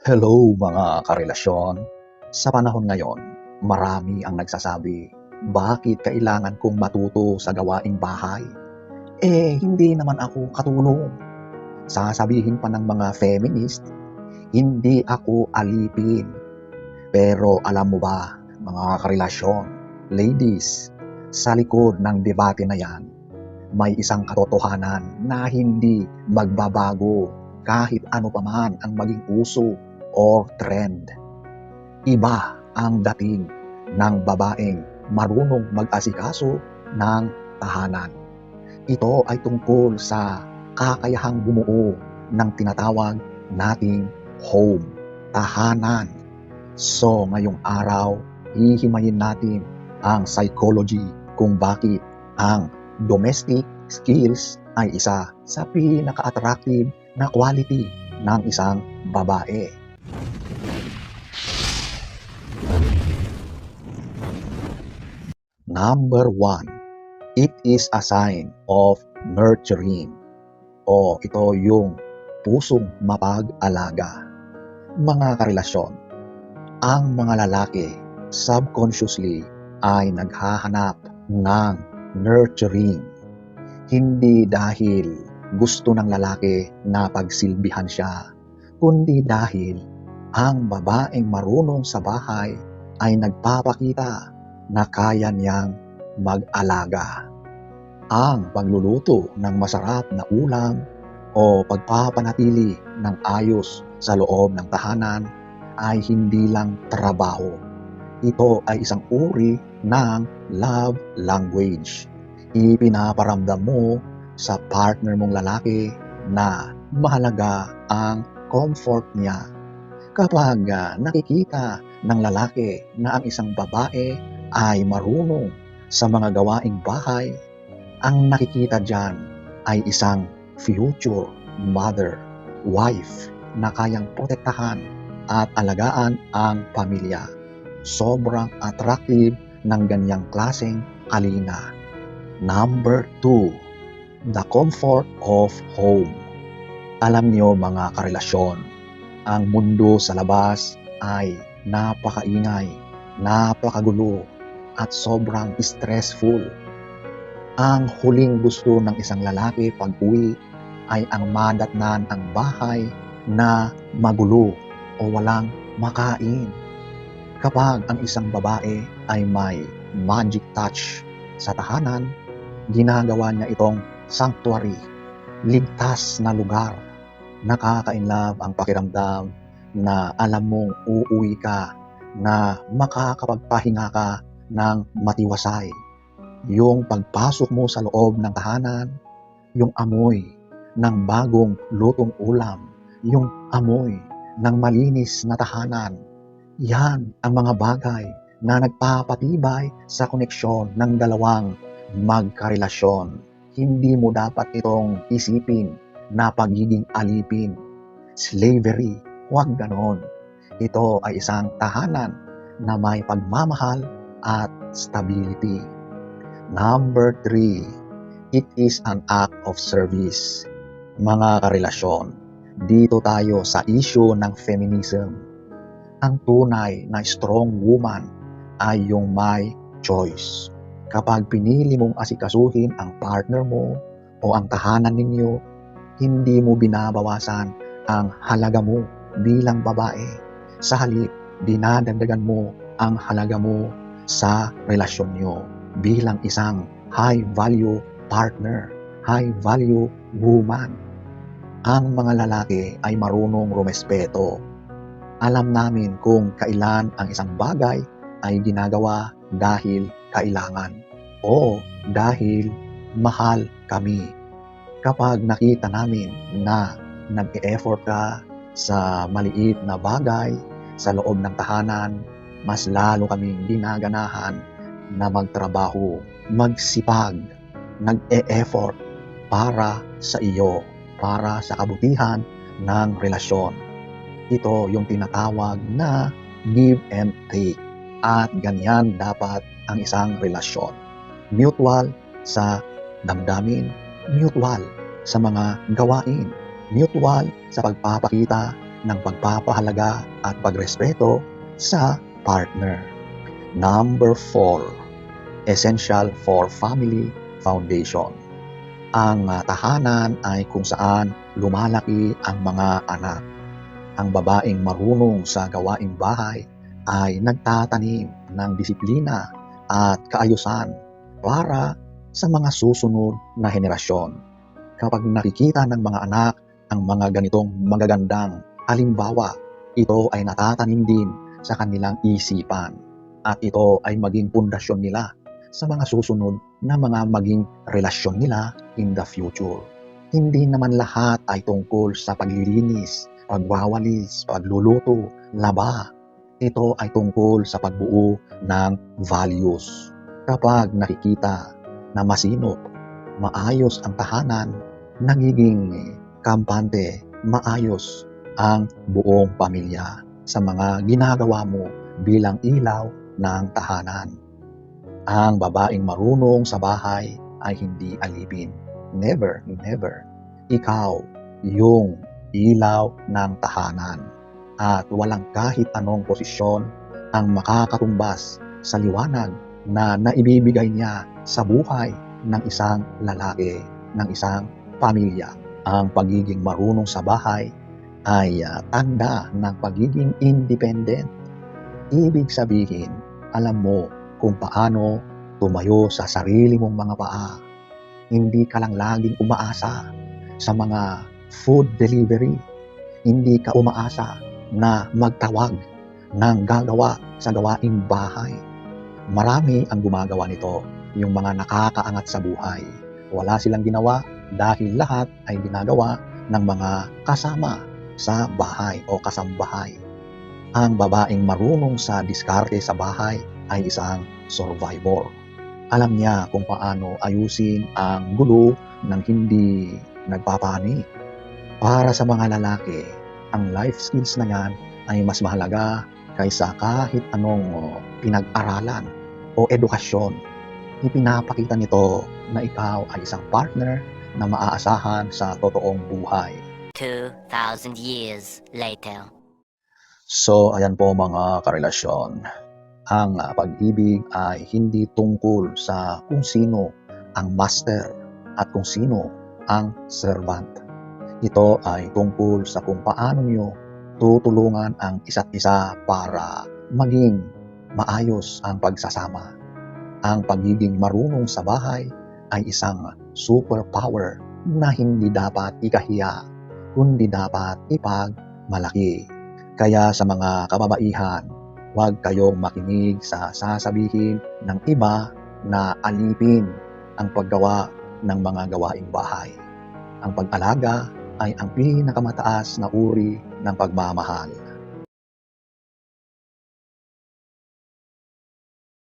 Hello mga karelasyon. Sa panahon ngayon, marami ang nagsasabi, bakit kailangan kong matuto sa gawaing bahay? Hindi naman ako katulong. Sasabihin pa ng mga feminist, hindi ako alipin. Pero alam mo ba, mga karelasyon, ladies, sa likod ng debate na yan, may isang katotohanan na hindi magbabago kahit ano pa man ang maging uso or trend. Iba ang dating ng babaeng marunong mag-asikaso ng tahanan. Ito ay tungkol sa kakayahang bumuo ng tinatawag nating home, tahanan. So ngayong araw, hihimayin natin ang psychology kung bakit ang domestic skills ay isa sa pinaka-attractive na quality ng isang babae. Number 1, it is a sign of nurturing o ito yung pusong mapag-alaga. Mga karelasyon, ang mga lalaki subconsciously ay naghahanap ng nurturing. Hindi dahil gusto ng lalaki na pagsilbihan siya, kundi dahil ang babaeng marunong sa bahay ay nagpapakita na kaya niyang mag-alaga. Ang pagluluto ng masarap na ulam o pagpapanatili ng ayos sa loob ng tahanan ay hindi lang trabaho. Ito ay isang uri ng love language. Ipinaparamdam mo sa partner mong lalaki na mahalaga ang comfort niya. Kapag nakikita ng lalaki na ang isang babae ay marunong sa mga gawaing bahay, ang nakikita dyan ay isang future mother, wife na kayang protektahan at alagaan ang pamilya. Sobrang attractive ng ganyang klaseng kalina. Number 2, the comfort of home. Alam niyo mga karelasyon, ang mundo sa labas ay napakaingay, napakagulo, at sobrang stressful. Ang huling gusto ng isang lalaki pag uwi ay ang madatnan ang bahay na magulo o walang makain. Kapag ang isang babae ay may magic touch sa tahanan, ginagawa niya itong sanctuary, ligtas na lugar. Nakaka-inlove ang pakiramdam na alam mong uuwi ka na makakapagpahinga ka ng matiwasay. Yung pagpasok mo sa loob ng tahanan, yung amoy ng bagong lutong ulam, yung amoy ng malinis na tahanan, yan ang mga bagay na nagpapatibay sa koneksyon ng dalawang magkarelasyon. Hindi mo dapat itong isipin na pagiging alipin, slavery, huwag ganon. Ito ay isang tahanan na may pagmamahal at stability. Number 3, it is an act of service. Mga karelasyon, dito tayo sa issue ng feminism. Ang tunay na strong woman ay yung may choice. Kapag pinili mong asikasuhin ang partner mo o ang tahanan ninyo, hindi mo binabawasan ang halaga mo bilang babae. Sa halip, dinadagdagan mo ang halaga mo sa relasyon nyo bilang isang high-value partner, high-value woman. Ang mga lalaki ay marunong rumespeto. Alam namin kung kailan ang isang bagay ay ginagawa dahil kailangan o dahil mahal kami. Kapag nakita namin na nag-e-effort ka sa maliit na bagay sa loob ng tahanan, mas lalo kaming ginaganahan na magtrabaho, magsipag, nag-e-effort para sa iyo, para sa kabutihan ng relasyon. Ito yung tinatawag na give and take. At ganyan dapat ang isang relasyon. Mutual sa damdamin, mutual sa mga gawain, mutual sa pagpapakita ng pagpapahalaga at pagrespeto sa partner. Number 4, essential for family foundation. Ang tahanan ay kung saan lumalaki ang mga anak. Ang babaeng marunong sa gawaing bahay ay nagtatanim ng disiplina at kaayusan para sa mga susunod na henerasyon. Kapag nakikita ng mga anak ang mga ganitong magagandang halimbawa, ito ay natatanim din sa kanilang isipan at ito ay maging pundasyon nila sa mga susunod na mga maging relasyon nila in the future. Hindi naman lahat ay tungkol sa paglilinis, pagwawalis, pagluluto, laba. Ito ay tungkol sa pagbuo ng values. Kapag nakikita na masinop, maayos ang tahanan, nagiging kampante, maayos ang buong pamilya sa mga ginagawa mo bilang ilaw ng tahanan. Ang babaeng marunong sa bahay ay hindi alipin. Never, never. Ikaw yung ilaw ng tahanan at walang kahit anong posisyon ang makakatumbas sa liwanag na naibibigay niya sa buhay ng isang lalaki, ng isang pamilya. Ang pagiging marunong sa bahay ay tanda ng pagiging independent. Ibig sabihin, alam mo kung paano tumayo sa sarili mong mga paa. Hindi ka lang laging umaasa sa mga food delivery. Hindi ka umaasa na magtawag ng gagawa sa gawaing bahay. Marami ang gumagawa nito, yung mga nakakaangat sa buhay. Wala silang ginawa dahil lahat ay ginagawa ng mga kasama sa bahay o kasambahay. Ang babaeng marunong sa diskarte sa bahay ay isang survivor. Alam niya kung paano ayusin ang gulo ng hindi nagpapanik. Para sa mga lalaki, ang life skills na yan ay mas mahalaga kaysa kahit anong pinag-aralan o edukasyon. Ipinapakita nito na ikaw ay isang partner na maaasahan sa totoong buhay. 2,000 years later. So, ayan po mga karelasyon. Ang pag-ibig ay hindi tungkol sa kung sino ang master at kung sino ang servant. Ito ay tungkol sa kung paano nyo tutulungan ang isa't isa para maging maayos ang pagsasama. Ang pagiging marunong sa bahay ay isang superpower na hindi dapat ikahiya, kundi dapat ipagmalaki. Kaya sa mga kababaihan, huwag kayong makinig sa sasabihin ng iba na alipin ang paggawa ng mga gawaing bahay. Ang pag-alaga ay ang pinakamataas na uri ng pagmamahal.